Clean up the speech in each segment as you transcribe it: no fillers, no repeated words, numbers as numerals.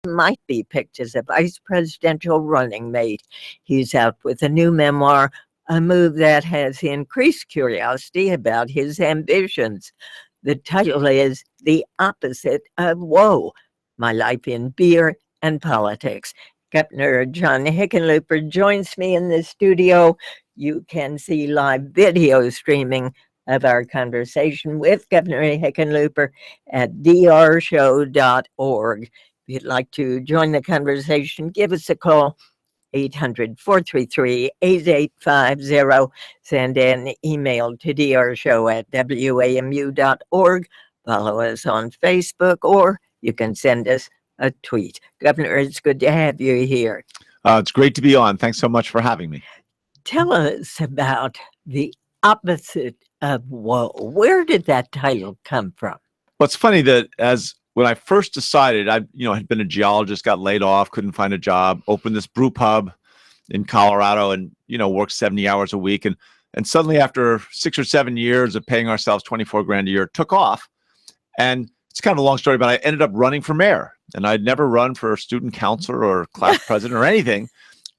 might be picked as a vice presidential running mate. He's out with a new memoir, a move that has increased curiosity about his ambitions. The title is The Opposite of Woe: My Life in Beer and Politics. Governor John Hickenlooper joins me in the studio. You can see live video streaming of our conversation with Governor Hickenlooper at drshow.org. If you'd like to join the conversation, give us a call, 800-433-8850. Send an email to drshow@wamu.org. Follow us on Facebook, or you can send us a tweet. Governor, it's good to have you here. It's great to be on. Thanks so much for having me. Tell us about The Opposite of Woe. Where did that title come from? Well, it's funny that when I first decided, I had been a geologist, got laid off, couldn't find a job, opened this brew pub in Colorado, and worked 70 hours a week, and suddenly after 6 or 7 years of paying ourselves $24,000 a year, it took off. And it's kind of a long story, but I ended up running for mayor, and I'd never run for student council or class president or anything.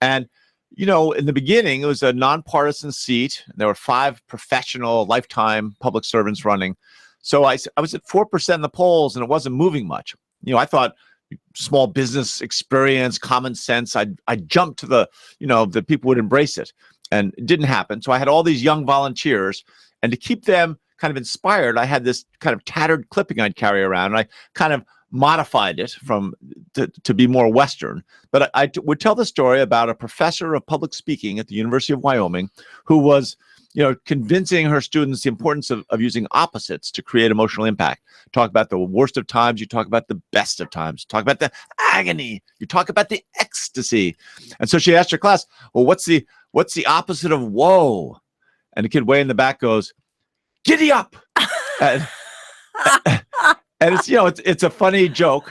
And in the beginning, it was a nonpartisan seat. There were 5 professional, lifetime public servants running. So I was at 4% in the polls, and it wasn't moving much. I thought small business experience, common sense, I'd jump to that people would embrace it. And it didn't happen. So I had all these young volunteers, and to keep them kind of inspired, I had this kind of tattered clipping I'd carry around, and I kind of modified it to be more Western. But I would tell the story about a professor of public speaking at the University of Wyoming who was convincing her students the importance of using opposites to create emotional impact. Talk about the worst of times, you talk about the best of times. Talk about the agony, you talk about the ecstasy. And so she asked her class, well, what's the opposite of woe? And the kid way in the back goes, giddy up. And it's a funny joke,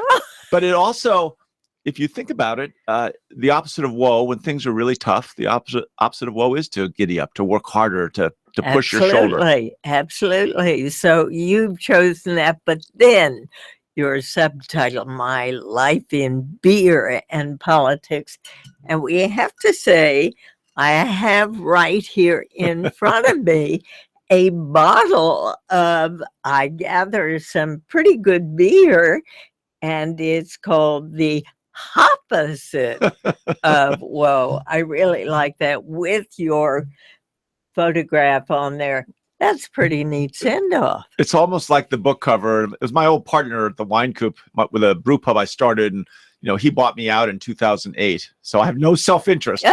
but it also, if you think about it, the opposite of woe, when things are really tough, the opposite of woe is to giddy up, to work harder, to push your shoulder. Absolutely. So you've chosen that, but then your subtitle, My Life in Beer and Politics. And we have to say, I have right here in front of me a bottle of, I gather, some pretty good beer, and it's called the Opposite of Woe. I really like that, with your photograph on there. That's pretty neat send-off. It's almost like the book cover. It was my old partner at the Wine Coop with a brew pub I started, and he bought me out in 2008. So I have no self-interest.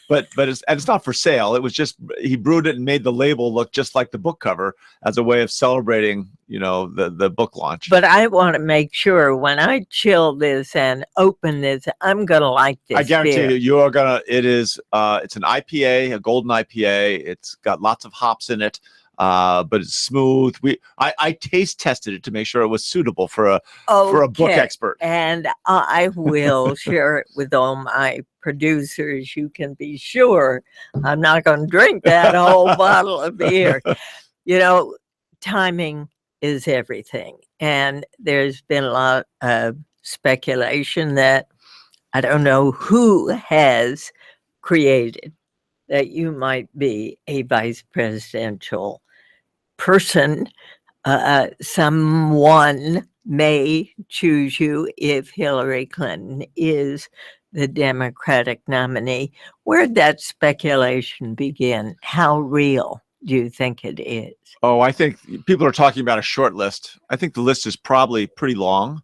But it's not for sale. It was just, he brewed it and made the label look just like the book cover as a way of celebrating, the book launch. But I want to make sure when I chill this and open this, I'm going to like this. I guarantee you are going to. It is, it's an IPA, a golden IPA. It's got lots of hops in it. But it's smooth. I taste tested it to make sure it was suitable for a book expert. And I will share it with all my producers. You can be sure I'm not going to drink that whole bottle of beer. Timing is everything. And there's been a lot of speculation that I don't know who has created that you might be a vice presidential person. Someone may choose you if Hillary Clinton is the Democratic nominee. Where'd that speculation begin? How real do you think it is? Oh, I think people are talking about a short list. I think the list is probably pretty long.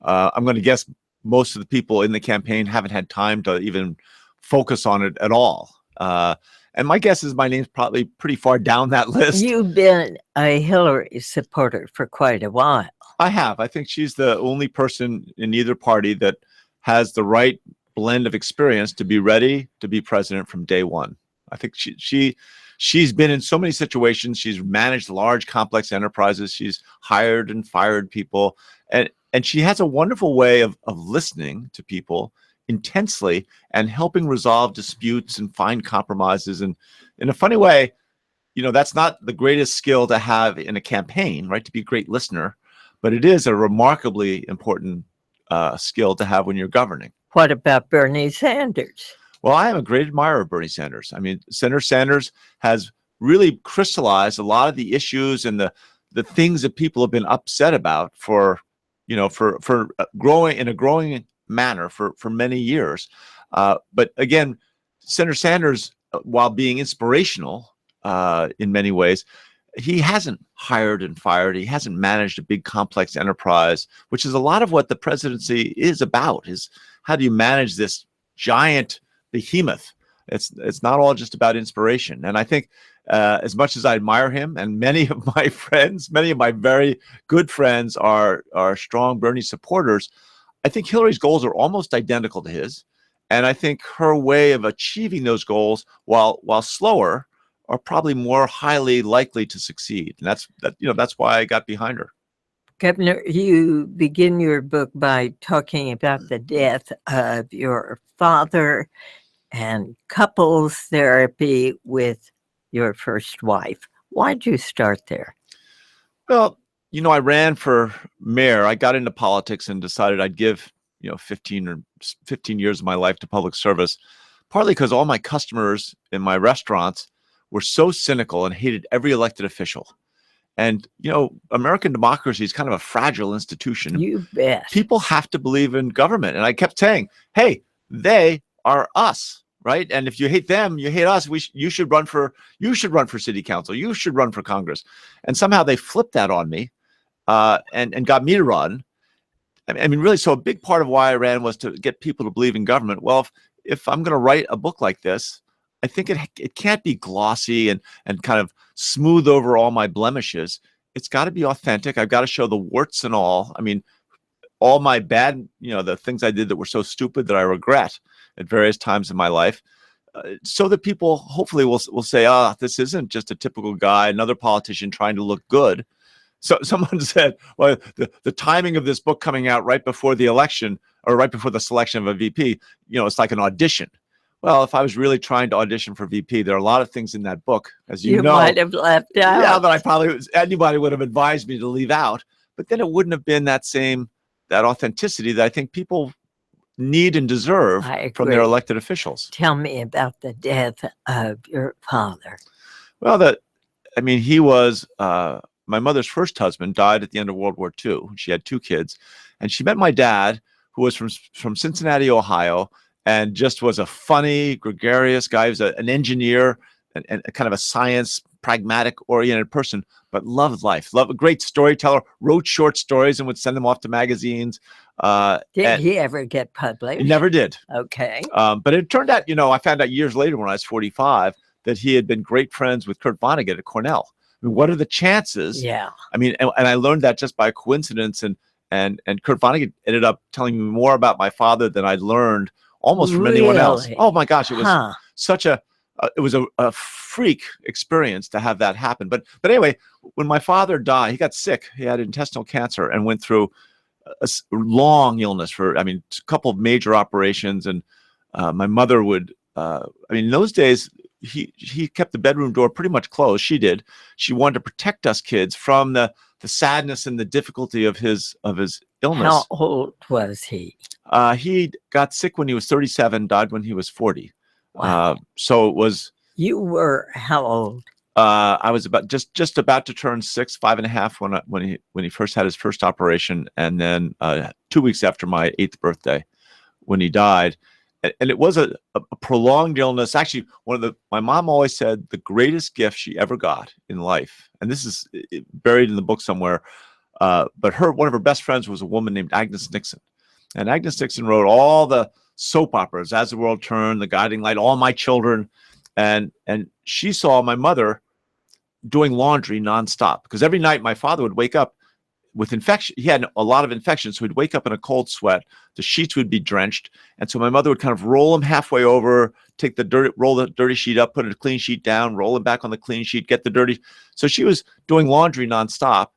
I'm going to guess most of the people in the campaign haven't had time to even focus on it at all. And my guess is my name's probably pretty far down that list. You've been a Hillary supporter for quite a while. I have. I think she's the only person in either party that has the right blend of experience to be ready to be president from day one. I think she's been in so many situations. She's managed large, complex enterprises. She's hired and fired people. And she has a wonderful way of listening to people intensely and helping resolve disputes and find compromises. And in a funny way, that's not the greatest skill to have in a campaign, right? To be a great listener, but it is a remarkably important skill to have when you're governing. What about Bernie Sanders? Well, I am a great admirer of Bernie Sanders. I mean, Senator Sanders has really crystallized a lot of the issues and the things that people have been upset about for growing in a growing manner for many years. But again, Senator Sanders, while being inspirational in many ways, he hasn't hired and fired. He hasn't managed a big complex enterprise, which is a lot of what the presidency is about, is how do you manage this giant behemoth? It's not all just about inspiration. And I think as much as I admire him, and many of my friends, many of my very good friends are strong Bernie supporters, I think Hillary's goals are almost identical to his. And I think her way of achieving those goals, while slower, are probably more highly likely to succeed. And that's why I got behind her. Governor, you begin your book by talking about the death of your father and couples therapy with your first wife. Why'd you start there? Well, I ran for mayor. I got into politics and decided I'd give 15 years of my life to public service, partly because all my customers in my restaurants were so cynical and hated every elected official. And, American democracy is kind of a fragile institution. You bet. People have to believe in government. And I kept saying, hey, they are us, right? And if you hate them, you hate us. You should run for city council. You should run for Congress. And somehow they flipped that on me and got me to run. I mean, really, so a big part of why I ran was to get people to believe in government. Well, if I'm going to write a book like this, I think it can't be glossy and kind of smooth over all my blemishes. It's got to be authentic. I've got to show the warts and all. I mean, all my bad, the things I did that were so stupid that I regret at various times in my life, so that people hopefully will say, this isn't just a typical guy, another politician trying to look good. So someone said, well, the timing of this book coming out right before the election or right before the selection of a VP, it's like an audition. Well, if I was really trying to audition for VP, there are a lot of things in that book, as you know. You might have left out. Yeah, but anybody would have advised me to leave out. But then it wouldn't have been that authenticity that I think people need and deserve from their elected officials. Tell me about the death of your father. Well, he was my mother's first husband, died at the end of World War II. She had 2 kids, and she met my dad, who was from Cincinnati, Ohio, and just was a funny, gregarious guy. He was an engineer and kind of a science, pragmatic-oriented person, but loved life, loved a great storyteller, wrote short stories and would send them off to magazines. Did he ever get published? He never did. Okay. But it turned out, I found out years later when I was 45 that he had been great friends with Kurt Vonnegut at Cornell. I mean, what are the chances? Yeah. I mean, and I learned that just by coincidence. And Kurt Vonnegut ended up telling me more about my father than I'd learned almost from anyone else. Oh my gosh, it was such a freak experience to have that happen. But anyway, when my father died, he got sick. He had intestinal cancer and went through a long illness for, a couple of major operations. And my mother would, in those days, he kept the bedroom door pretty much closed. She did. She wanted to protect us kids from the sadness and the difficulty of his illness. How old was he? He got sick when he was 37, died when he was 40. Wow. So it was. You were how old? I was about just about to turn 6, 5.5 when he first had his first operation, and then 2 weeks after my 8th birthday, when he died. And it was a prolonged illness. Actually, my mom always said the greatest gift she ever got in life, and this is buried in the book somewhere. But one of her best friends was a woman named Agnes Nixon, and Agnes Nixon wrote all the soap operas, As the World Turned, The Guiding Light, All My Children, and she saw my mother doing laundry nonstop, because every night my father would wake up with infection. He had a lot of infection, so he'd wake up in a cold sweat. The sheets would be drenched, and so my mother would kind of roll him halfway over, roll the dirty sheet up, put a clean sheet down, roll him back on the clean sheet, get the dirty. So she was doing laundry nonstop.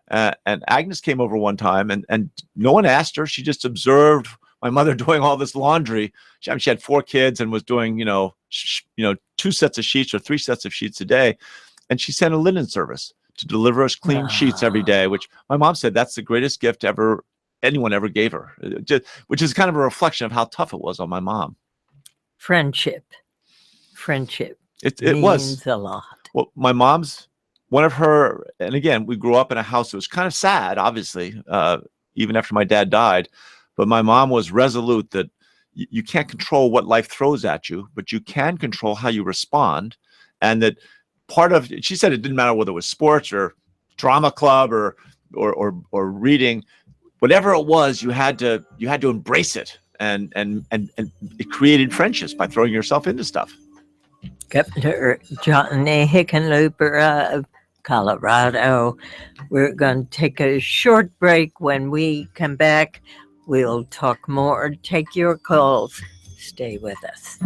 And Agnes came over one time, and no one asked her. She just observed my mother doing all this laundry. She had 4 kids and was doing 2 sets of sheets or 3 sets of sheets a day, and she sent a linen service to deliver us clean sheets every day, which my mom said that's the greatest gift ever anyone ever gave her, which is kind of a reflection of how tough it was on my mom. Friendship It means was a lot. well, my mom's one of her, and again, we grew up in a house that was kind of sad, obviously, even after my dad died. But my mom was resolute that you can't control what life throws at you, but you can control how you respond. And that part of, she said it didn't matter whether it was sports or drama club or reading, whatever it was, you had to embrace it, and it created friendships by throwing yourself into stuff. Governor Johnny Hickenlooper of Colorado. We're going to take a short break. When we come back, we'll talk more. Take your calls. Stay with us.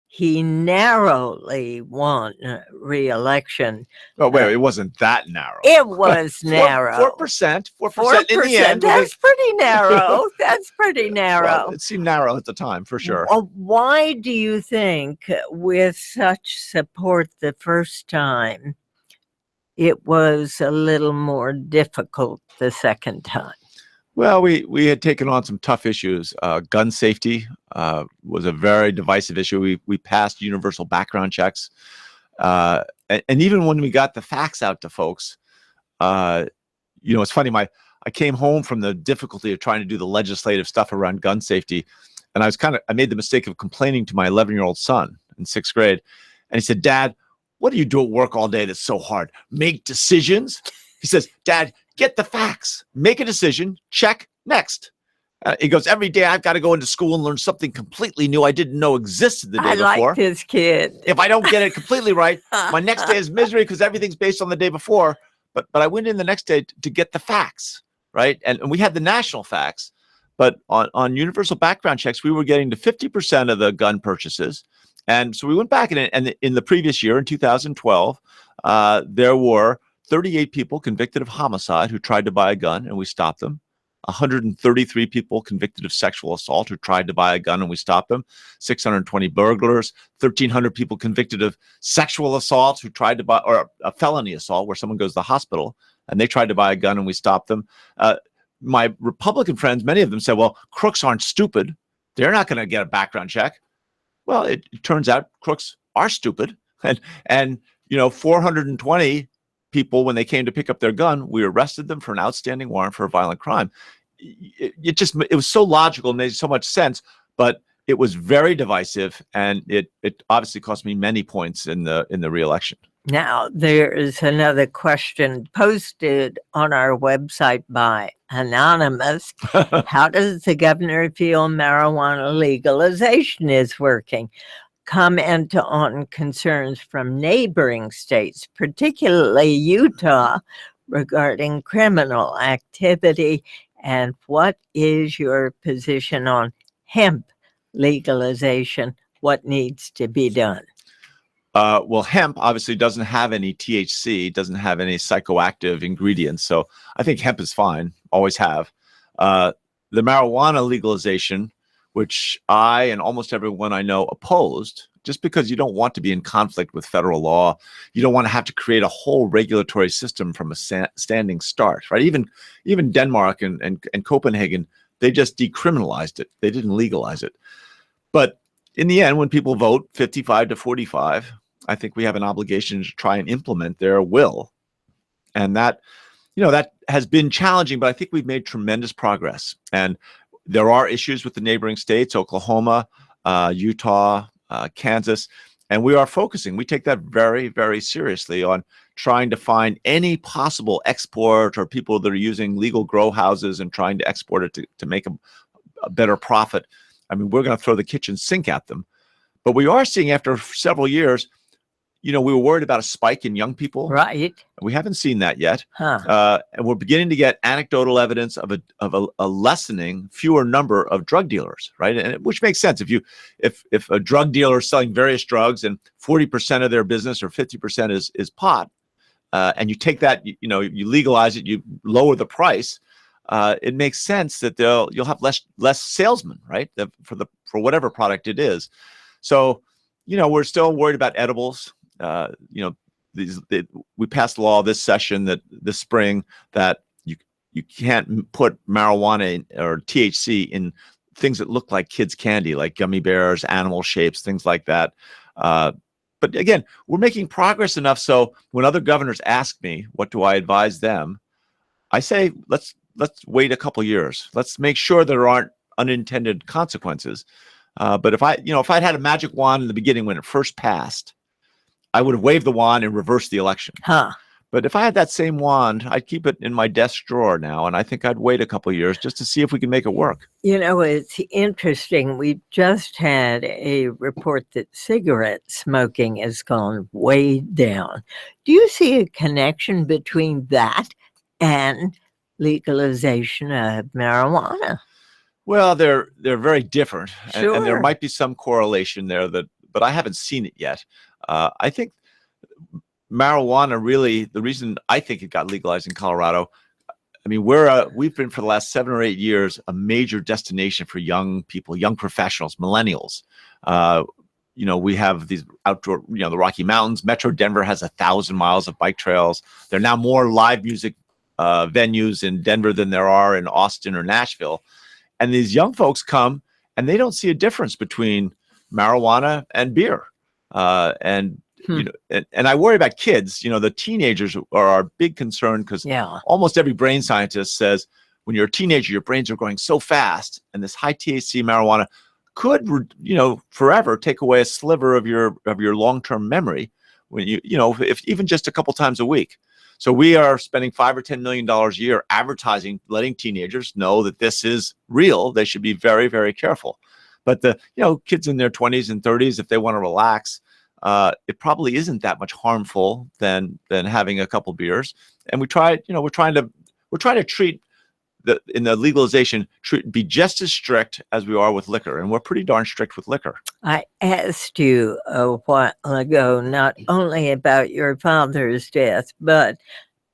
He narrowly won re-election. Oh, wait, it wasn't that narrow. It was narrow. 4% in the end. That's pretty narrow. That's pretty narrow. Well, it seemed narrow at the time, for sure. Why do you think, with such support the first time, it was a little more difficult the second time? Well, we had taken on some tough issues. Gun safety was a very divisive issue. We passed universal background checks. And even when we got the facts out to folks, it's funny, I came home from the difficulty of trying to do the legislative stuff around gun safety, and I made the mistake of complaining to my 11-year-old son in 6th grade. And he said, "Dad, what do you do at work all day that's so hard? Make decisions?" He says, "Dad, get the facts, make a decision, check, next." He goes, "Every day I've got to go into school and learn something completely new I didn't know existed the day before. I like this kid. If I don't get it completely right, my next day is misery because everything's based on the day before." But I went in the next day to get the facts, right? And we had the national facts, but on universal background checks, we were getting to 50% of the gun purchases. And so we went back and in the previous year, in 2012, there were 38 people convicted of homicide who tried to buy a gun, and we stopped them. 133 people convicted of sexual assault who tried to buy a gun, and we stopped them. 620 burglars, 1,300 people convicted of sexual assault who tried to buy, or a felony assault where someone goes to the hospital and they tried to buy a gun, and we stopped them. My Republican friends, many of them said, "Well, crooks aren't stupid. They're not going to get a background check." Well, it turns out crooks are stupid, and 420 people, when they came to pick up their gun, we arrested them for an outstanding warrant for a violent crime. It was so logical and made so much sense, but it was very divisive, and it obviously cost me many points in the re-election. Now, there is another question posted on our website by Anonymous. How does the governor feel marijuana legalization is working? Comment on concerns from neighboring states, particularly Utah, regarding criminal activity. And what is your position on hemp legalization? What needs to be done? Well, hemp obviously doesn't have any THC, doesn't have any psychoactive ingredients. So I think hemp is fine, always have. The marijuana legalization, which I and almost everyone I know opposed, just because you don't want to be in conflict with federal law. You don't want to have to create a whole regulatory system from a standing start, right? Even Denmark and Copenhagen, they just decriminalized it. They didn't legalize it. But in the end, when people vote 55 to 45, I think we have an obligation to try and implement their will. And that, that has been challenging, but I think we've made tremendous progress. And there are issues with the neighboring states, Oklahoma, Utah, Kansas, and we are focusing. We take that very, very seriously on trying to find any possible export or people that are using legal grow houses and trying to export it to make a better profit. I mean, we're going to throw the kitchen sink at them. But we are seeing after several years, we were worried about a spike in young people. Right. We haven't seen that yet. Huh. And we're beginning to get anecdotal evidence of a lessening, fewer number of drug dealers, right? And which makes sense. If a drug dealer is selling various drugs and 40% of their business or 50% is pot, and you take that, you legalize it, you lower the price, it makes sense that you'll have less salesmen, right? For whatever product it is. So, we're still worried about edibles. We passed a law this spring that you can't put marijuana or THC in things that look like kids' candy, like gummy bears, animal shapes, things like that. But again, we're making progress enough so when other governors ask me, what do I advise them? I say, let's wait a couple years. Let's make sure there aren't unintended consequences. But if I'd had a magic wand in the beginning when it first passed, I would have waved the wand and reversed the election. Huh. But if I had that same wand, I'd keep it in my desk drawer now, and I think I'd wait a couple of years just to see if we can make it work. It's interesting. We just had a report that cigarette smoking has gone way down. Do you see a connection between that and legalization of marijuana? Well, they're very different, Sure. and there might be some correlation there but I haven't seen it yet. I think marijuana really, the reason I think it got legalized in Colorado, I mean, we've been for the last 7 or 8 years a major destination for young people, young professionals, millennials. We have these outdoor, the Rocky Mountains. Metro Denver has 1,000 miles of bike trails. There are now more live music venues in Denver than there are in Austin or Nashville. And these young folks come and they don't see a difference between marijuana and beer. And I worry about kids. The teenagers are our big concern because almost every brain scientist says when you're a teenager, your brains are growing so fast, and this high THC marijuana could, forever take away a sliver of your long-term memory when if even just a couple times a week. So we are spending $5 or $10 million a year advertising, letting teenagers know that this is real. They should be very, very careful. But the kids in their 20s and 30s, if they want to relax, it probably isn't that much harmful than having a couple beers. And we're trying to treat in the legalization be just as strict as we are with liquor, and we're pretty darn strict with liquor. I asked you a while ago not only about your father's death, but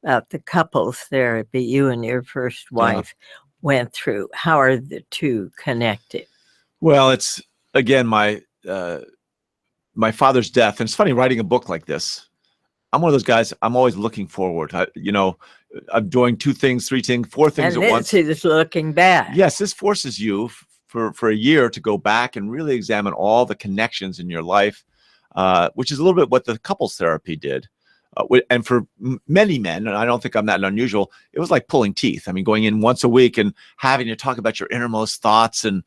about the couples therapy you and your first wife went through. How are the two connected? Well, it's again my father's death, and it's funny writing a book like this. I'm one of those guys. I'm always looking forward. I'm doing 2 things, 3 things, 4 things at once. And this is looking back. Yes, this forces you for a year to go back and really examine all the connections in your life, which is a little bit what the couples therapy did. And for many men, and I don't think I'm that unusual, it was like pulling teeth. I mean, going in once a week and having to talk about your innermost thoughts and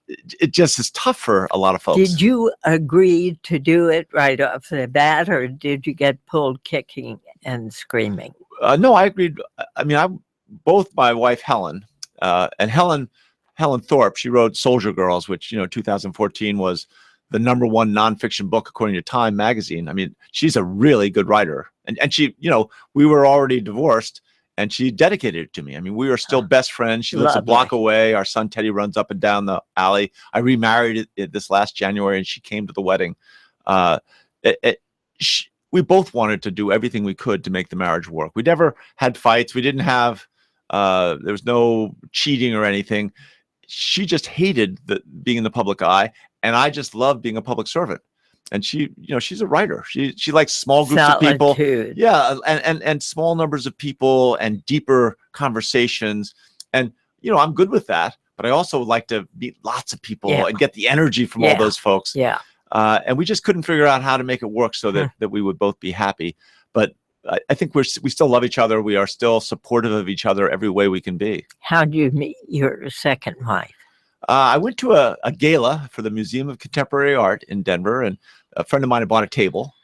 it just is tough for a lot of folks. Did you agree to do it right off the bat, or did you get pulled kicking and screaming? No, I agreed. I mean, both my wife Helen and Helen Thorpe. She wrote Soldier Girls, which 2014 was the #1 nonfiction book according to Time magazine. I mean, she's a really good writer, and she, we were already divorced, and she dedicated it to me. I mean, we are still best friends. She lives a block away. Our son Teddy runs up and down the alley. I remarried it this last January, and she came to the wedding. We both wanted to do everything we could to make the marriage work. We never had fights. We didn't have, there was no cheating or anything. She just hated being in the public eye, and I just loved being a public servant. And she, she's a writer. She likes small groups of people. Yeah, and small numbers of people and deeper conversations. And I'm good with that, but I also like to meet lots of people and get the energy from all those folks. Yeah. And we just couldn't figure out how to make it work so that we would both be happy. But I think we still love each other. We are still supportive of each other every way we can be. How did you meet your second wife? I went to a gala for the Museum of Contemporary Art in Denver, and a friend of mine had bought a table.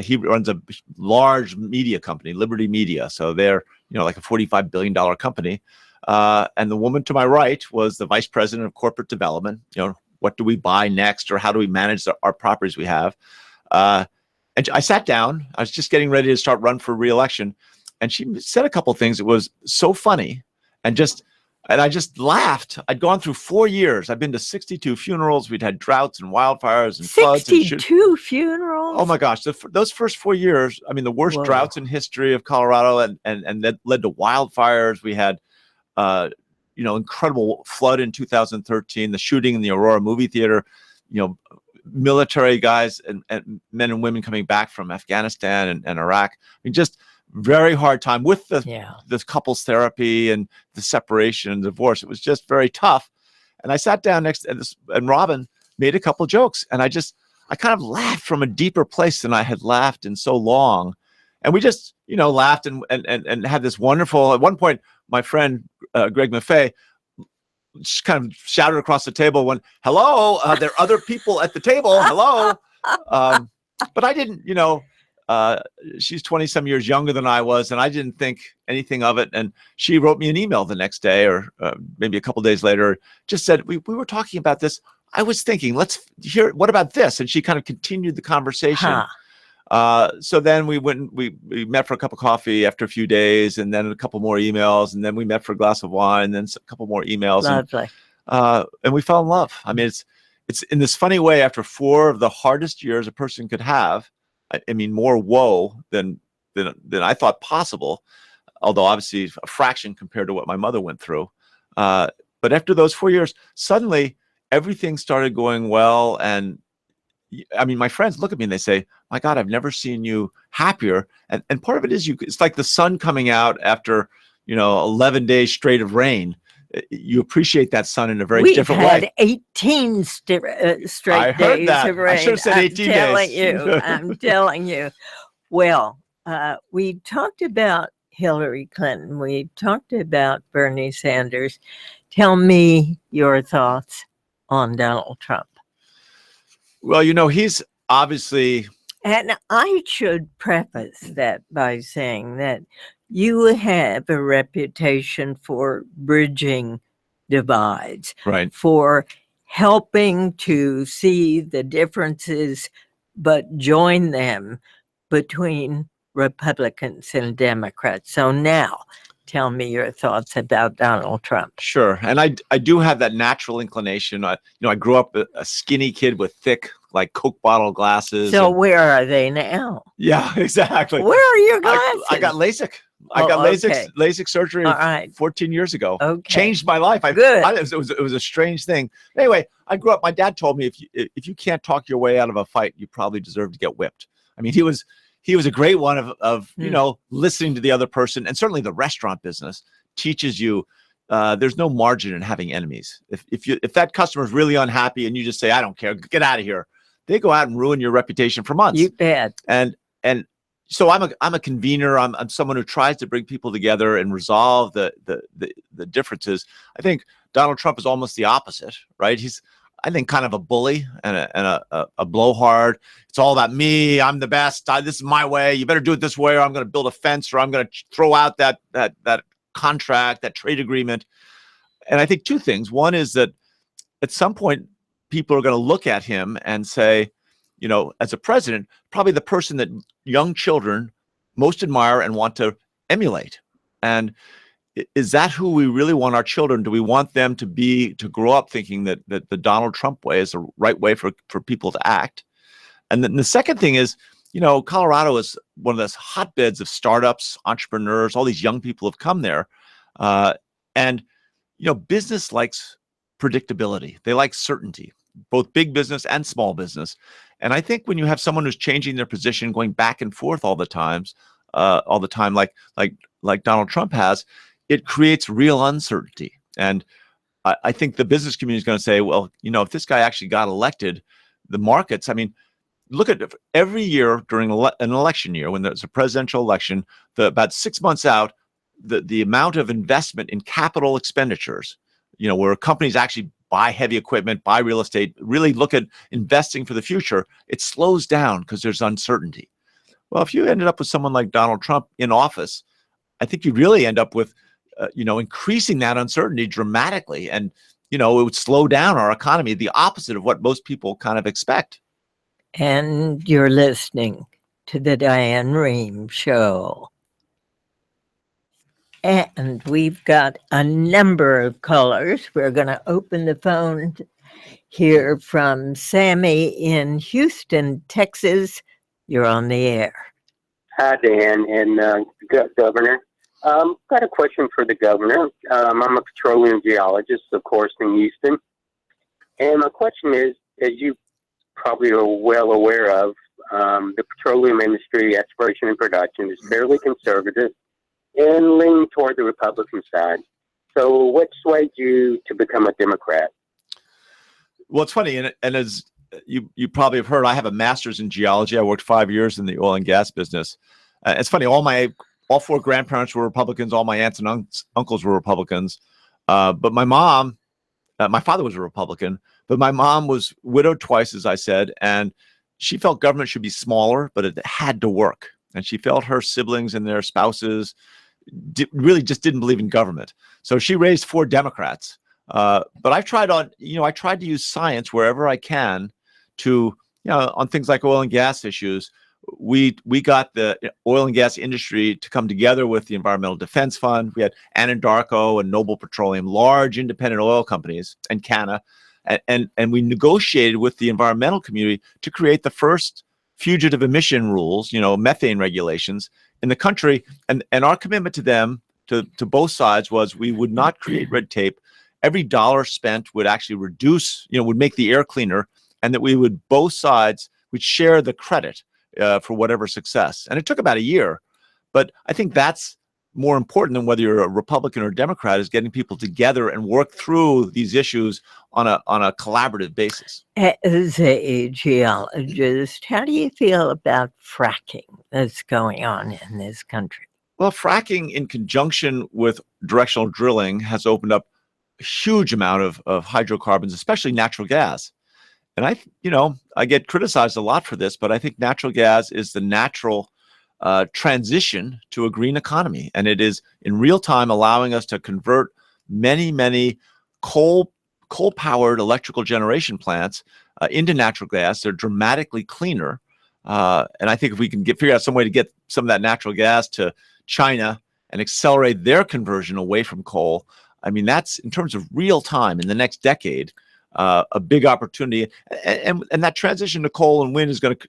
He runs a large media company, Liberty Media. So they're, like a $45 billion company. And the woman to my right was the vice president of corporate development. What do we buy next, or how do we manage our properties we have? And I sat down. I was just getting ready to start run for re-election, and she said a couple of things. It was so funny, and I just laughed. I'd gone through 4 years. I've been to 62 funerals. We'd had droughts and wildfires and floods. 62 funerals? Oh my gosh! Those first 4 years. I mean, the worst droughts in history of Colorado, and that led to wildfires. We had, incredible flood in 2013. The shooting in the Aurora movie theater. Military guys and men and women coming back from Afghanistan and Iraq. I mean, just very hard time with the couples therapy and the separation and divorce. It was just very tough. And I sat down next to this, and Robin made a couple jokes, and I kind of laughed from a deeper place than I had laughed in so long. And we just, laughed and had this wonderful, at one point, my friend, Greg Maffei, just kind of shouted across the table when, hello, there are other people at the table. Hello. But I didn't, she's 20 some years younger than I was, and I didn't think anything of it. And she wrote me an email the next day, or maybe a couple days later, just said, we were talking about this. I was thinking, let's hear, what about this? And she kind of continued the conversation. So then we met for a cup of coffee after a few days, and then a couple more emails, and then we met for a glass of wine, and then a couple more emails. Lovely. And we fell in love. I mean, it's in this funny way, after 4 of the hardest years a person could have, I mean, more woe than I thought possible, although obviously a fraction compared to what my mother went through. But after those 4 years, suddenly everything started going well. And I mean, my friends look at me and they say, my God, I've never seen you happier. And part of it is it's like the sun coming out after, 11 days straight of rain. You appreciate that sun in a very different way. We had 18 straight days of rain. I should have said 18 days. I'm telling you. Well, we talked about Hillary Clinton. We talked about Bernie Sanders. Tell me your thoughts on Donald Trump. Well, he's obviously... And I should preface that by saying that you have a reputation for bridging divides, right? For helping to see the differences, but join them between Republicans and Democrats. So now, tell me your thoughts about Donald Trump. Sure. And I do have that natural inclination. I grew up a skinny kid with thick, like Coke bottle glasses. So where are they now? Yeah, exactly. Where are your glasses? I got LASIK. I got LASIK surgery 14 years ago. Okay. Changed my life. Good. It was a strange thing. Anyway, I grew up, my dad told me, if you can't talk your way out of a fight, you probably deserve to get whipped. I mean, he was a great one of listening to the other person. And certainly the restaurant business teaches you there's no margin in having enemies. If that customer is really unhappy and you just say, I don't care, get out of here, they go out and ruin your reputation for months. You bet. And so I'm a convener. I'm someone who tries to bring people together and resolve the differences. I think Donald Trump is almost the opposite, right? He's, I think, kind of a bully and a blowhard. It's all about me. I'm the best. This is my way. You better do it this way, or I'm going to build a fence, or I'm going to throw out that contract, that trade agreement. And I think two things. One is that at some point, people are going to look at him and say, as a president, probably the person that young children most admire and want to emulate. And is that who we really want our children? Do we want them to grow up thinking that the Donald Trump way is the right way for people to act? And then the second thing is, Colorado is one of those hotbeds of startups, entrepreneurs. All these young people have come there, and business likes predictability. They like certainty, both big business and small business. And I think when you have someone who's changing their position, going back and forth all the time, like Donald Trump has, it creates real uncertainty. And I think the business community is going to say, well, if this guy actually got elected, the markets, I mean, look at every year during an election year, when there's a presidential election, about 6 months out, the amount of investment in capital expenditures, where companies actually buy heavy equipment, buy real estate, really look at investing for the future, it slows down because there's uncertainty. Well, if you ended up with someone like Donald Trump in office, I think you really end up with, increasing that uncertainty dramatically. And, it would slow down our economy, the opposite of what most people kind of expect. And you're listening to the Diane Rehm Show. And we've got a number of callers. We're going to open the phone here from Sammy in Houston, Texas. You're on the air. Hi, Dan and Governor. Got a question for the governor. I'm a petroleum geologist, of course, in Houston. And my question is, as you probably are well aware of, the petroleum industry, exploration and production, is fairly conservative and leaning toward the Republican side. So what swayed you to become a Democrat? Well, it's funny, and as you probably have heard, I have a master's in geology. I worked 5 years in the oil and gas business. It's funny, all four grandparents were Republicans, all my aunts and uncles were Republicans. But my mom, my father was a Republican, but my mom was widowed twice, as I said, and she felt government should be smaller, but it had to work. And she felt her siblings and their spouses really just didn't believe in government. So she raised 4 Democrats. But I tried to use science wherever I can to, on things like oil and gas issues. We got the oil and gas industry to come together with the Environmental Defense Fund. We had Anadarko and Noble Petroleum, large independent oil companies, and Canna, and we negotiated with the environmental community to create the first fugitive emission rules, methane regulations in the country. And our commitment to them, to both sides, was we would not create red tape. Every dollar spent would actually reduce, would make the air cleaner, and that both sides would share the credit for whatever success. And it took about a year, but I think that's more important than whether you're a Republican or Democrat, is getting people together and work through these issues on a collaborative basis. As a geologist, how do you feel about fracking that's going on in this country? Well, fracking in conjunction with directional drilling has opened up a huge amount of hydrocarbons, especially natural gas. And I get criticized a lot for this, but I think natural gas is the natural transition to a green economy. And it is in real time allowing us to convert many, many coal-powered electrical generation plants into natural gas. They're dramatically cleaner. And I think if we can figure out some way to get some of that natural gas to China and accelerate their conversion away from coal, I mean, that's, in terms of real time in the next decade, a big opportunity. And that transition to coal and wind is going to,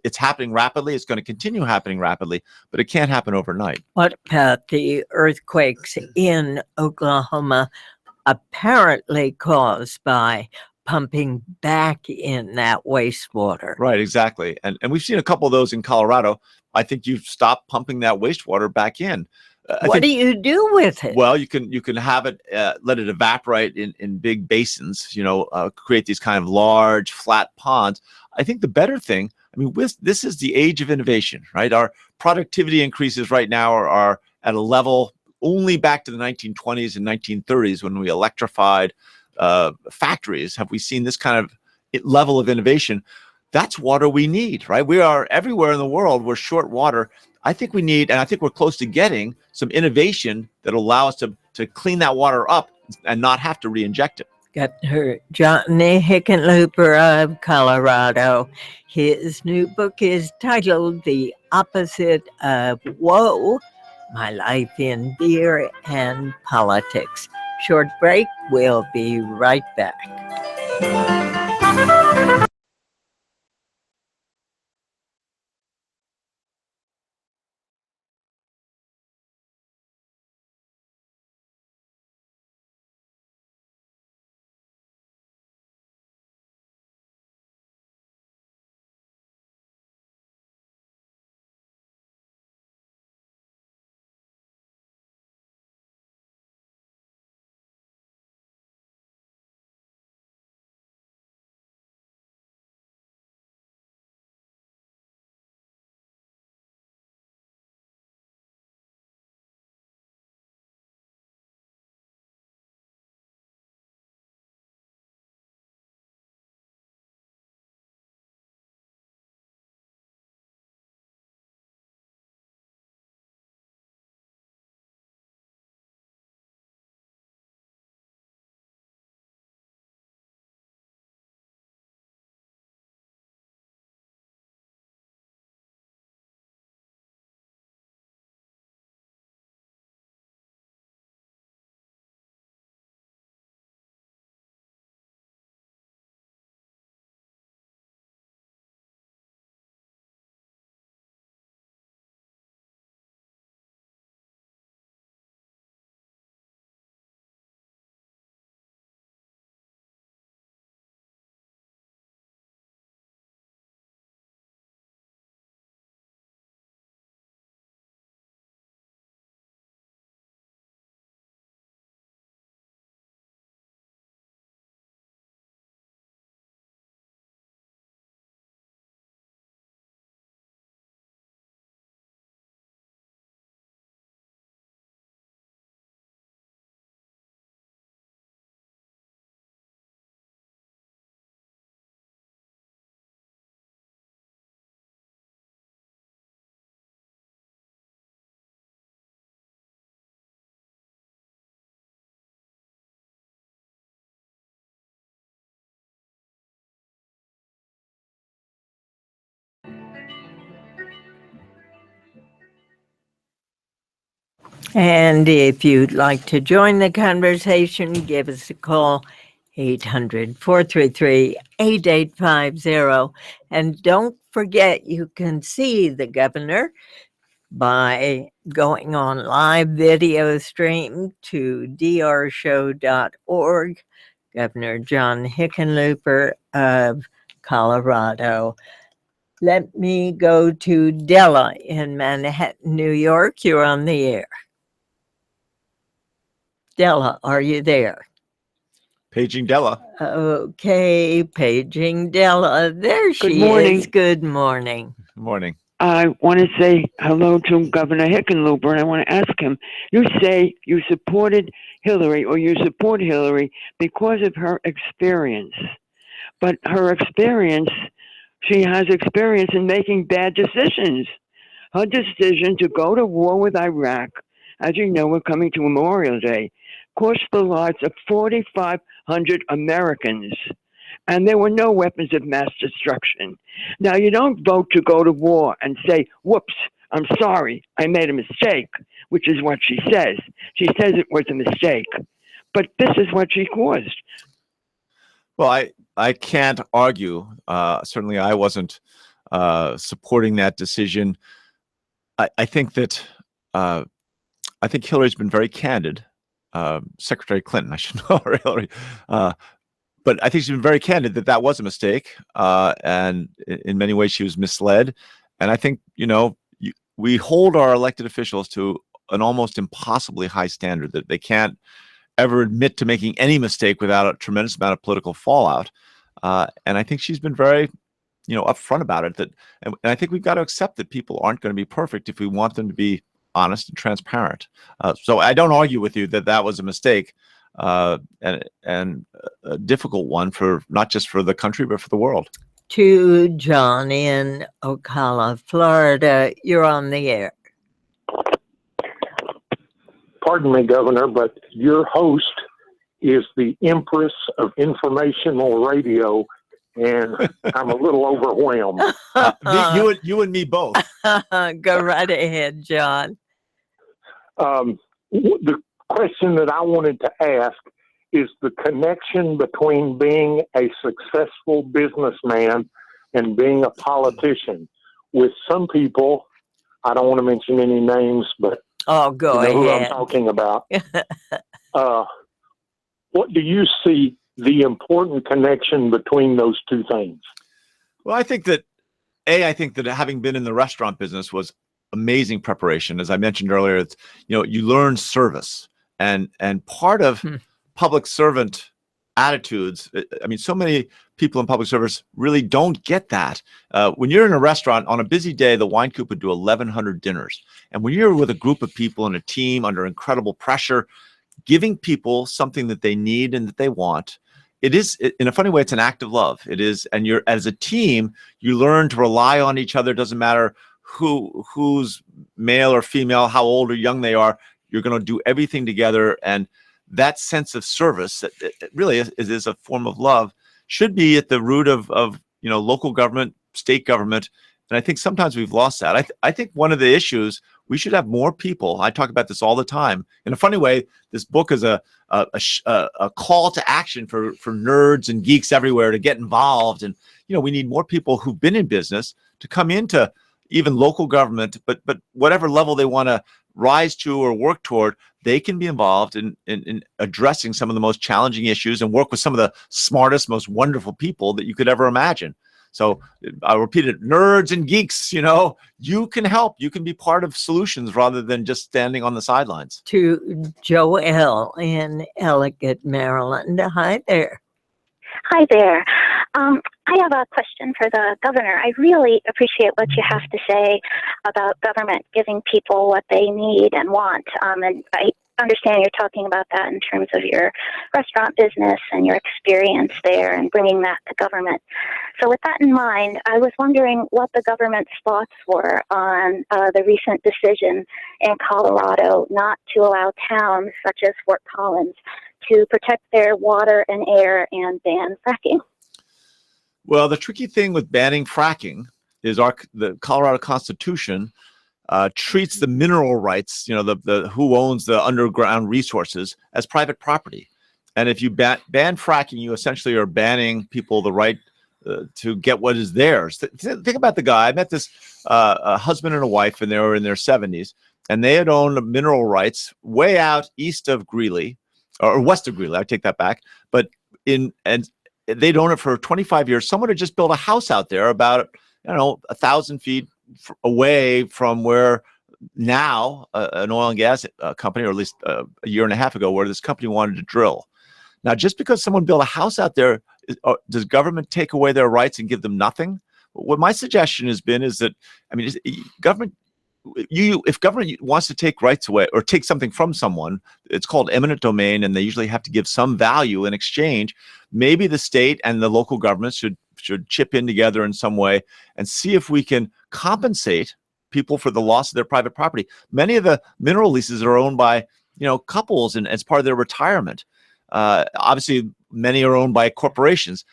it's happening rapidly. It's going to continue happening rapidly, but it can't happen overnight. What about the earthquakes in Oklahoma, apparently caused by pumping back in that wastewater? Right, exactly. And we've seen a couple of those in Colorado. I think you've stopped pumping that wastewater back in. What do you do with it? Well, you can have it, let it evaporate in big basins, create these kind of large flat ponds. I think the better thing I mean, this is the age of innovation, right? Our productivity increases right now are at a level only back to the 1920s and 1930s when we electrified factories. Have we seen this kind of level of innovation? That's water we need, right? We are everywhere in the world. We're short water. I think we need, and I think we're close to getting some innovation that will allow us to clean that water up and not have to re-inject it. Governor Johnny Hickenlooper of Colorado. His new book is titled The Opposite of Woe, My Life in Beer and Politics. Short break. We'll be right back. And if you'd like to join the conversation, give us a call, 800-433-8850. And don't forget, you can see the governor by going on live video stream to drshow.org. Governor John Hickenlooper of Colorado. Let me go to Della in Manhattan, New York. You're on the air. Della, are you there? Paging Della. Okay, paging Della. There she Good morning. is. Good morning. Good morning. I want to say hello to Governor Hickenlooper, and I want to ask him, you say you supported Hillary or you support Hillary because of her experience. But her experience, she has experience in making bad decisions. Her decision to go to war with Iraq, as you know, we're coming to Memorial Day, cost the lives of 4,500 Americans. And there were no weapons of mass destruction. Now, you don't vote to go to war and say, whoops, I'm sorry, I made a mistake, which is what she says. She says it was a mistake. But this is what she caused. Well, I can't argue. Certainly, I wasn't supporting that decision. I think that I think Hillary's been very candid. Secretary Clinton, I should know her, Hillary. But I think she's been very candid that that was a mistake, and in many ways she was misled. And I think, you know, we hold our elected officials to an almost impossibly high standard that they can't ever admit to making any mistake without a tremendous amount of political fallout. And I think she's been very, upfront about it. And I think we've got to accept that people aren't going to be perfect if we want them to be honest and transparent. So I don't argue with you that was a mistake, and a difficult one for not just for the country but for the world. To John in Ocala, Florida, you're on the air. Pardon me, Governor, but your host is the Empress of Informational Radio, and I'm a little overwhelmed. You and me both. Go right ahead, John. The question that I wanted to ask is the connection between being a successful businessman and being a politician. With some people, I don't want to mention any names, but Oh, go you know who I'm ahead. talking about. What do you see the important connection between those two things? Well, I think that having been in the restaurant business was amazing preparation. As I mentioned earlier, it's, you learn service, and part of public servant attitudes. I mean, so many people in public service really don't get that. When you're in a restaurant on a busy day, the wine coop would do 1,100 dinners. And when you're with a group of people and a team under incredible pressure, giving people something that they need and that they want, in a funny way, it's an act of love. It is. And as a team, you learn to rely on each other. It doesn't matter who's male or female, how old or young they are. You're going to do everything together. And that sense of service, it really is a form of love, should be at the root of local government, state government. And I think sometimes we've lost that. I think one of the issues, we should have more people. I talk about this all the time. In a funny way, this book is a call to action for nerds and geeks everywhere to get involved. And we need more people who've been in business to come into even local government, but whatever level they want to rise to or work toward, they can be involved in addressing some of the most challenging issues and work with some of the smartest, most wonderful people that you could ever imagine. So I'll repeat it, nerds and geeks, you can help. You can be part of solutions rather than just standing on the sidelines. To Joelle in Ellicott, Maryland. Hi there. Hi there. I have a question for the governor. I really appreciate what you have to say about government giving people what they need and want. And I understand you're talking about that in terms of your restaurant business and your experience there and bringing that to government. So with that in mind, I was wondering what the government's thoughts were on the recent decision in Colorado not to allow towns such as Fort Collins to protect their water and air and ban fracking. Well, the tricky thing with banning fracking is the Colorado Constitution treats the mineral rights, the who owns the underground resources, as private property. And if you ban fracking, you essentially are banning people the right to get what is theirs. Think about the guy. I met this a husband and a wife, and they were in their 70s, and they had owned mineral rights way out east of Greeley, or west of Greeley. I take that back. But they'd owned it for 25 years. Someone had just built a house out there about 1,000 feet away from where now an oil and gas company, or at least a year and a half ago, where this company wanted to drill. Now, just because someone built a house out there, does government take away their rights and give them nothing? What my suggestion has been is that, government, if government wants to take rights away or take something from someone, it's called eminent domain, and they usually have to give some value in exchange. Maybe the state and the local governments should chip in together in some way and see if we can compensate people for the loss of their private property. Many of the mineral leases are owned by couples and as part of their retirement. Obviously, many are owned by corporations,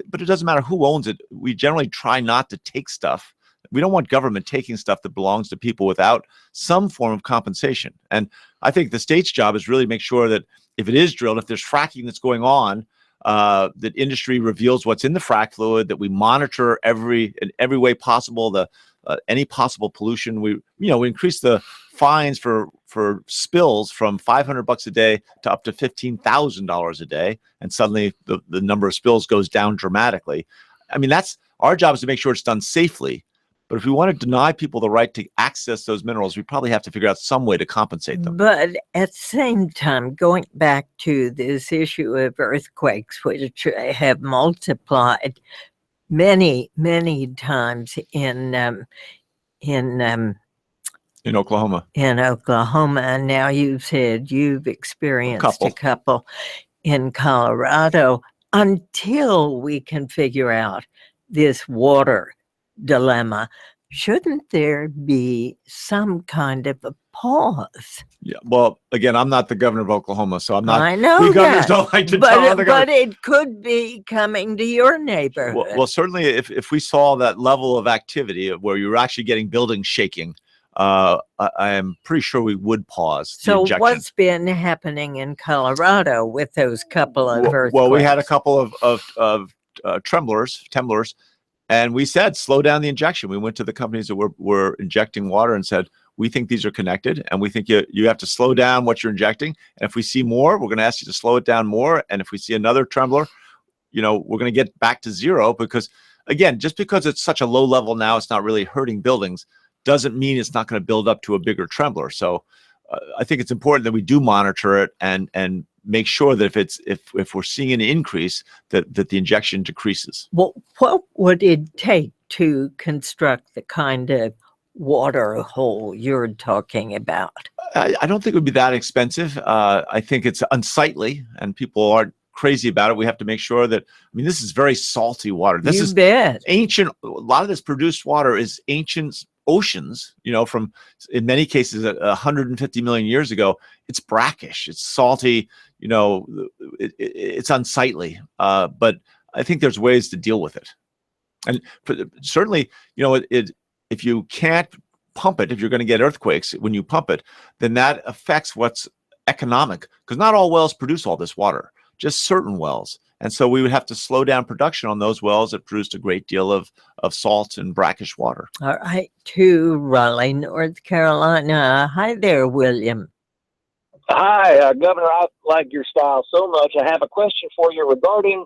but it doesn't matter who owns it. We generally try not to take stuff. We don't want government taking stuff that belongs to people without some form of compensation. And I think the state's job is really make sure that if it is drilled, if there's fracking that's going on, that industry reveals what's in the frack fluid, that we monitor in every way possible any possible pollution. We increase the fines for spills from $500 a day to up to $15,000 a day, and suddenly the number of spills goes down dramatically. That's our job, is to make sure it's done safely. But if we want to deny people the right to access those minerals, we probably have to figure out some way to compensate them. But at the same time, going back to this issue of earthquakes, which have multiplied, many times in in Oklahoma. in Oklahoma, and now you've said you've experienced a couple in Colorado. Until we can figure out this water dilemma, shouldn't there be some kind of a pause? Yeah. Well, again, I'm not the governor of Oklahoma, so I'm not. I know we governors that, don't like to tell other but governors. it could be coming to your neighborhood. Well, certainly, if we saw that level of activity where you're actually getting buildings shaking, I am pretty sure we would pause. So what's been happening in Colorado with those couple of earthquakes? Well, we had a couple of tremblers, and we said, slow down the injection. We went to the companies that were injecting water and said, we think these are connected, and we think you have to slow down what you're injecting. And if we see more, we're going to ask you to slow it down more. And if we see another trembler, we're going to get back to zero, because, again, just because it's such a low level now, it's not really hurting buildings, doesn't mean it's not going to build up to a bigger trembler. So I think it's important that we do monitor it and make sure that if we're seeing an increase, that the injection decreases. Well, what would it take to construct the kind of water hole you're talking about? I don't think it would be that expensive. I think it's unsightly, and people aren't crazy about it. We have to make sure that, this is very salty water. This is ancient. A lot of this produced water is ancient oceans, from, in many cases, 150 million years ago. It's brackish, it's salty, it's unsightly. But I think there's ways to deal with it. And certainly, if you can't pump it, if you're going to get earthquakes when you pump it, then that affects what's economic, because not all wells produce all this water, just certain wells. And so we would have to slow down production on those wells that produced a great deal of salt and brackish water. All right, to Raleigh, North Carolina. Hi there, William. Hi, Governor. I like your style so much. I have a question for you regarding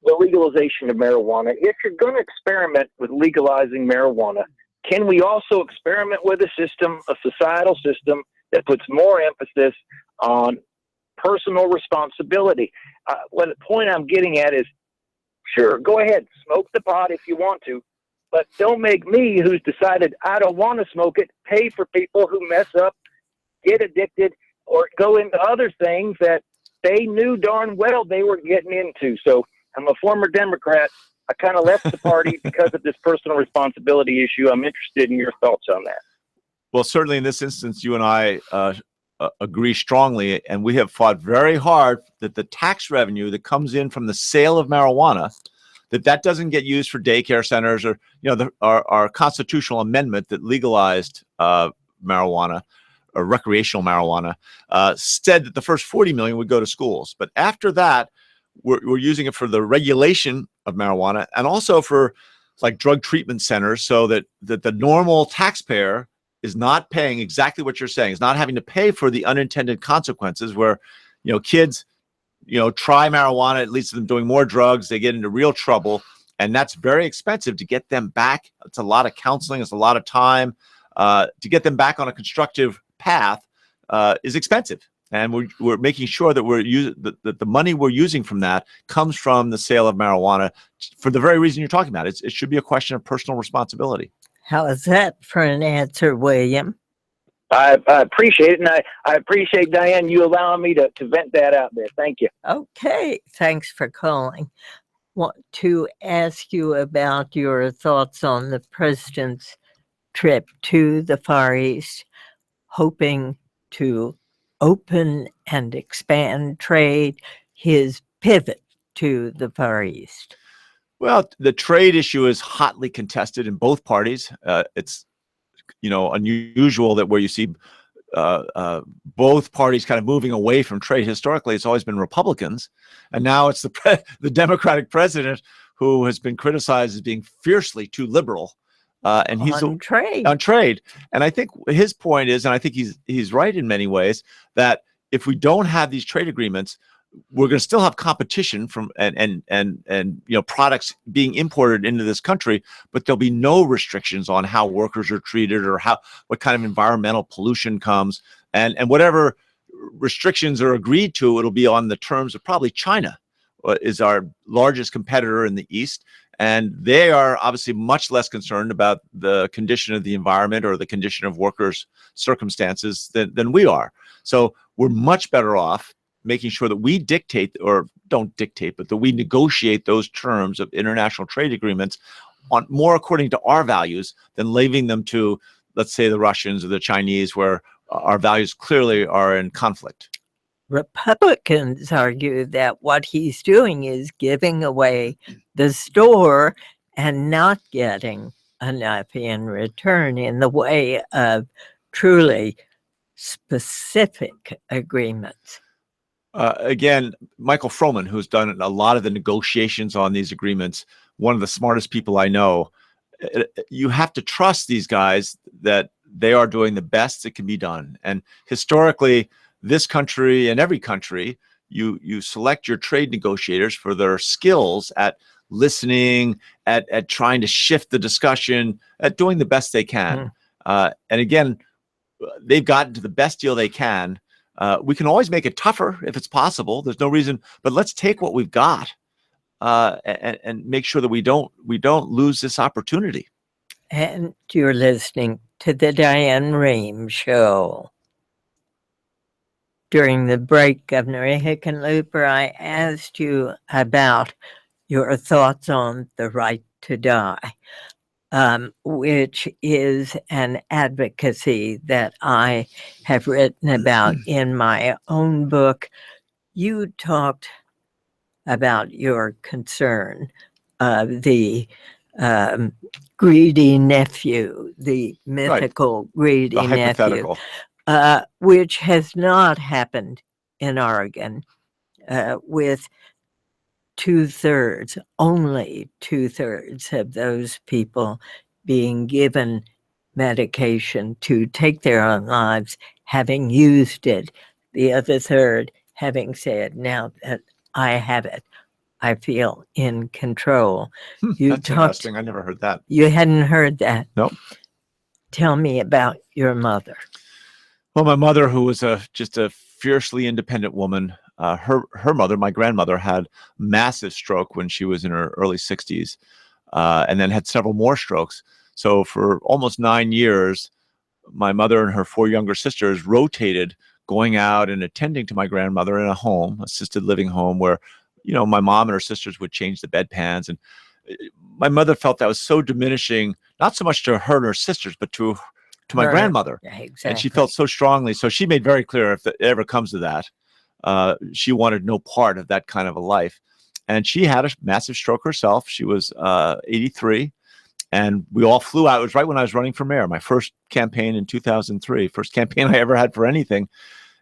the legalization of marijuana. If you're going to experiment with legalizing marijuana, can we also experiment with a system, a societal system that puts more emphasis on personal responsibility? What the point I'm getting at is, sure, go ahead, smoke the pot if you want to, but don't make me, who's decided I don't want to smoke it, pay for people who mess up, get addicted, or go into other things that they knew darn well they were getting into. So I'm a former Democrat. I kind of left the party because of this personal responsibility issue. I'm interested in your thoughts on that. Well, certainly in this instance, you and I agree strongly, and we have fought very hard that the tax revenue that comes in from the sale of marijuana, that doesn't get used for daycare centers or, our constitutional amendment that legalized marijuana or recreational marijuana, said that the first 40 million would go to schools. But after that, we're using it for the regulation of marijuana and also for like drug treatment centers, so that the normal taxpayer is not paying exactly what you're saying, is not having to pay for the unintended consequences where, kids, try marijuana, it leads to them doing more drugs, they get into real trouble, and that's very expensive to get them back. It's a lot of counseling, it's a lot of time. To get them back on a constructive path is expensive. And we're making sure that that the money we're using from that comes from the sale of marijuana for the very reason you're talking about. It should be a question of personal responsibility. How is that for an answer, William? I appreciate it, and I appreciate, Diane, you allowing me to vent that out there. Thank you. Okay, thanks for calling. Want to ask you about your thoughts on the president's trip to the Far East, hoping to open and expand trade, his pivot to the Far East. Well, the trade issue is hotly contested in both parties. It's, unusual that where you see both parties kind of moving away from trade. Historically, it's always been Republicans, and now it's the Democratic president who has been criticized as being fiercely too liberal. And he's on trade. On trade. And I think his point is, and I think he's right in many ways, that if we don't have these trade agreements, we're going to still have competition from and products being imported into this country, but there'll be no restrictions on how workers are treated or what kind of environmental pollution comes, and whatever restrictions are agreed to, it'll be on the terms of probably China is our largest competitor in the East, And they are obviously much less concerned about the condition of the environment or the condition of workers' circumstances than we are. So we're much better off making sure that we dictate, or don't dictate, but that we negotiate those terms of international trade agreements on more according to our values than leaving them to, let's say, the Russians or the Chinese, where our values clearly are in conflict. Republicans argue that what he's doing is giving away the store and not getting enough in return in the way of truly specific agreements. Again, Michael Froman, who's done a lot of the negotiations on these agreements, one of the smartest people I know, you have to trust these guys that they are doing the best that can be done. And historically, this country and every country, you select your trade negotiators for their skills at listening, at trying to shift the discussion, at doing the best they can. And again, they've gotten to the best deal they can. We can always make it tougher if it's possible. There's no reason, but let's take what we've got and make sure that we don't lose this opportunity. And you're listening to the Diane Rehm Show. During the break, Governor Hickenlooper, I asked you about your thoughts on the right to die, which is an advocacy that I have written about in my own book. You talked about your concern of the greedy nephew, the mythical greedy The hypothetical. nephew, which has not happened in Oregon, with only two-thirds of those people being given medication to take their own lives, having used it. The other third having said, now that I have it, I feel in control. That's interesting. I never heard that. You hadn't heard that? Nope. Tell me about your mother. Well, my mother, who was just a fiercely independent woman, her mother, my grandmother, had massive stroke when she was in her early 60s, and then had several more strokes. So for almost 9 years, my mother and her 4 younger sisters rotated going out and attending to my grandmother in a home, assisted living home, where, my mom and her sisters would change the bedpans. And my mother felt that was so diminishing, not so much to her and her sisters, but to my grandmother. Yeah, exactly. And she felt so strongly. So she made very clear, if it ever comes to that, she wanted no part of that kind of a life. And she had a massive stroke herself. She was 83. And we all flew out. It was right when I was running for mayor, my first campaign in 2003, first campaign I ever had for anything.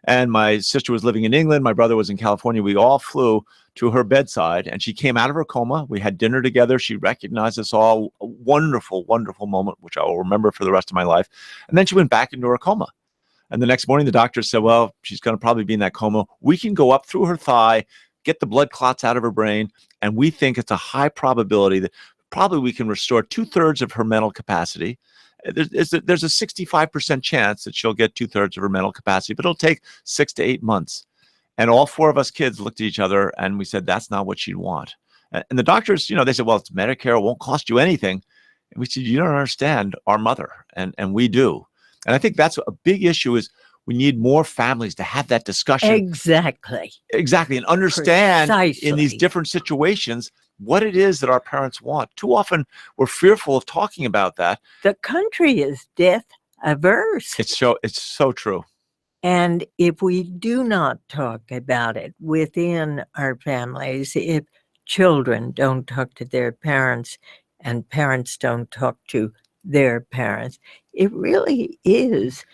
And my sister was living in England. My brother was in California. We all flew to her bedside, and she came out of her coma. We had dinner together. She recognized us all. A wonderful, wonderful moment, which I will remember for the rest of my life. And then she went back into her coma. And the next morning, the doctor said, well, she's going to probably be in that coma. We can go up through her thigh, get the blood clots out of her brain, and we think it's a high probability that probably we can restore 2/3 of her mental capacity. There's a 65% chance that she'll get 2/3 of her mental capacity, but it'll take 6 to 8 months. And all 4 of us kids looked at each other and we said, that's not what she'd want. And the doctors, they said, well, it's Medicare, it won't cost you anything. And we said, you don't understand our mother, and we do. And I think that's a big issue, is we need more families to have that discussion. Exactly. And understand Precisely. In these different situations what it is that our parents want. Too often we're fearful of talking about that. The country is death averse. It's so true. And if we do not talk about it within our families, if children don't talk to their parents and parents don't talk to their parents, it really is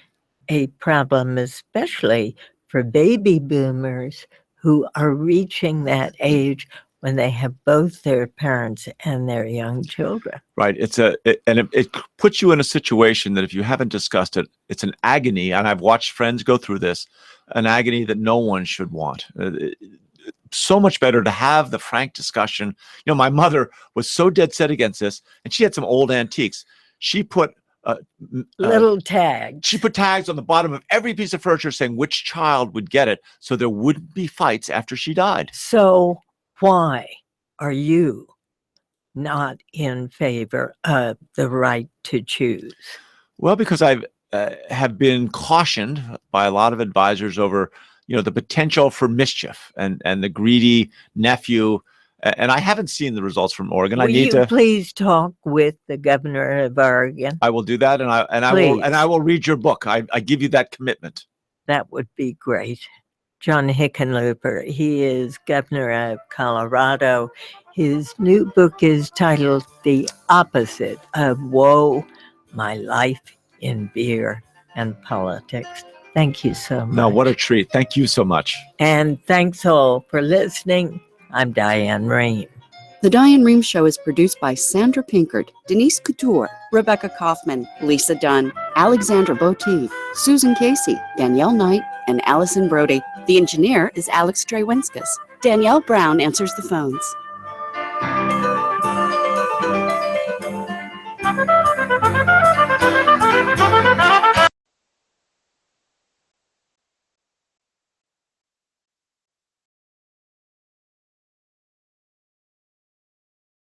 a problem, especially for baby boomers who are reaching that age when they have both their parents and their young children. Right. It puts you in a situation that if you haven't discussed it, it's an agony. And I've watched friends go through this, an agony that no one should want. So much better to have the frank discussion. My mother was so dead set against this, and she had some old antiques. She put little tags. She put tags on the bottom of every piece of furniture saying which child would get it, so there wouldn't be fights after she died. So why are you not in favor of the right to choose? Well, because I've have been cautioned by a lot of advisors over, the potential for mischief and the greedy nephew. And I haven't seen the results from Oregon. Will I need you to. please talk with the governor of Oregon? I will do that, and I will read your book. I give you that commitment. That would be great. John Hickenlooper, he is governor of Colorado. His new book is titled The Opposite of Woe, My Life in Beer and Politics. Thank you so much. No, what a treat. Thank you so much. And thanks all for listening. I'm Diane Rehm. The Diane Rehm Show is produced by Sandra Pinkert, Denise Couture, Rebecca Kaufman, Lisa Dunn, Alexandra Botti, Susan Casey, Danielle Knight, and Allison Brody. The engineer is Alex Drewinskas. Danielle Brown answers the phones.